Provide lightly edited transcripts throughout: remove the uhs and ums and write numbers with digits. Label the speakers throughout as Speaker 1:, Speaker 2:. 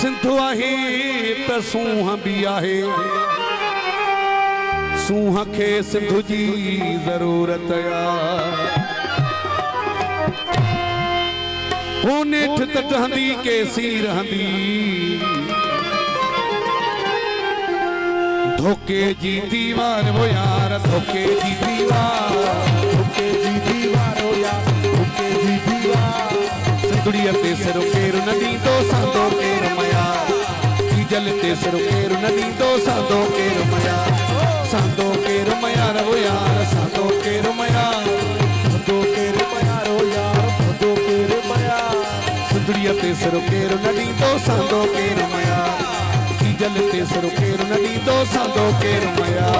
Speaker 1: सिंधु आहे त सूंह भी आहे, सूंह खे सिंधु जी ज़रूरत आ। हू नेठ त टहंदी केसी रहंदी, धोखे जी दीवार वो यार, धोखे जी दीवार, धोखे जी दीवार वो यार, धोखे जी दीवार। सिंधुड़ीअ ते सिर केरु न ॾींदो सांदो केरु मया, जल ते सिर केरु न ॾींदो सांदो केरु मया, सांदो केरु मया वो यार, सांदो केरु मया, सांदो केरु मया रो यार, सांदो केरु मया। सिंधुड़ीअ ते सिर केरु न ॾींदो सांदो केरु मया, जल ते सिर केरु न ॾींदो सांदो केरु मया।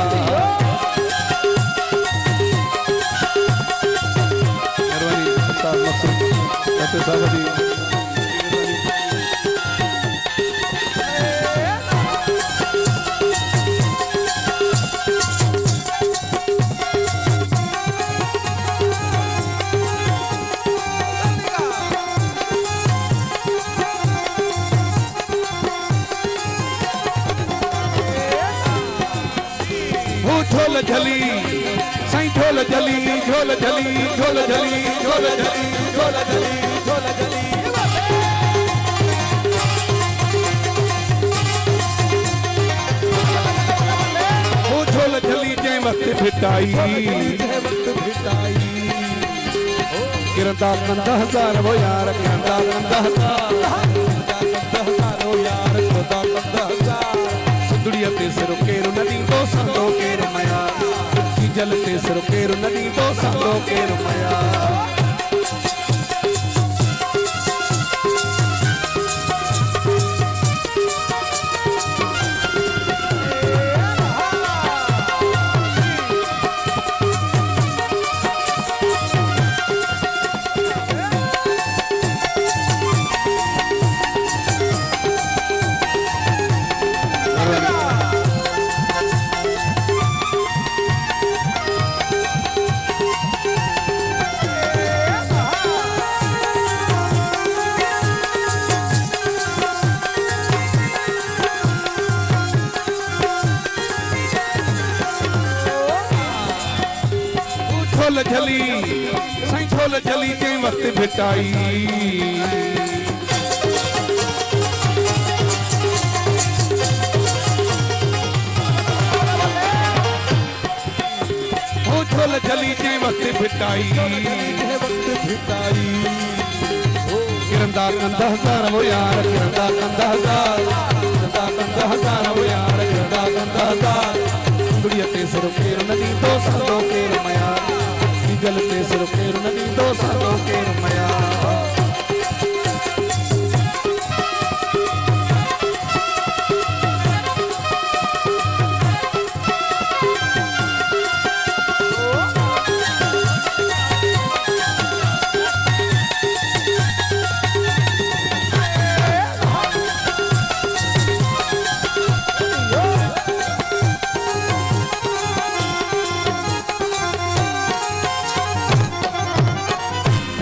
Speaker 1: ढोल झली साईं, ढोल झली, ढोल झली, ढोल झली, ढोल झली, ढोल झली, ढोल झली। वो ढोल झली जै वक्त भिटाई, किरंदा कंदा हज़ार वो यार, किरंदा कंदा हज़ार वो यार, किरंदा कंदा हज़ार। सिंधुड़ीअ ते सिर केरु न ॾींदो सांदो केरु मया, जल ते सिर केरु न ॾींदो सांदो केरु मया। ढोल झली साईं, ढोल झली जै वक्त भिटाई, वो ढोल झली जै वक्त भिटाई, किरंदा कंदा हज़ार वो यार, किरंदा कंदा हज़ार, किरंदा कंदा हज़ार वो यार, किरंदा कंदा हज़ार। सिंधुड़ीअ ते सिर केरु न ॾींदो सांदो केरु मया, जल ते सिर केरु न ॾींदो सांदो केरु मया।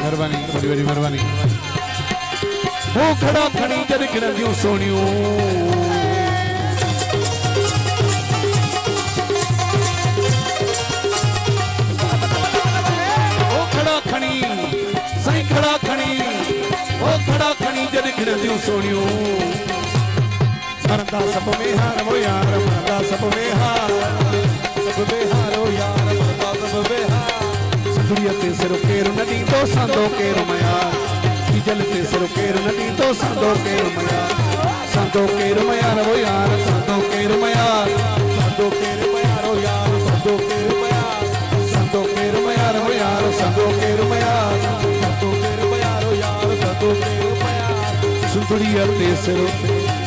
Speaker 1: मेहरबानी, बड़ी बड़ी मेहरबानी। वो खड़ा खड़ी जद खिड़ंदियूं सोनियूं, वो खड़ा खड़ी साईं, खड़ा खड़ी, वो खड़ा खड़ी जद खिड़ंदियूं सोनियूं। मरदा सब में हार वो यार, मरदा सब में हार, सब में हार वो यार, मरदा सब में हार। सिंधुड़ीअ ते सिर केरु न ॾींदो सांदो केरु मया, जल ते सिर केरु न ॾींदो सांदो केरु मया, सांदो केरु मया वो यार, सांदो केरु मया, सांदो केरु मया रो यार, सांदो केरु मया, सांदो केरु मया वो यार, सांदो केरु मया, सांदो केरु मया रो यार, सांदो केरु मया। सिंधुड़ीअ ते सिर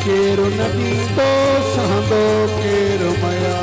Speaker 1: केरु न ॾींदो सांदो केरु मया।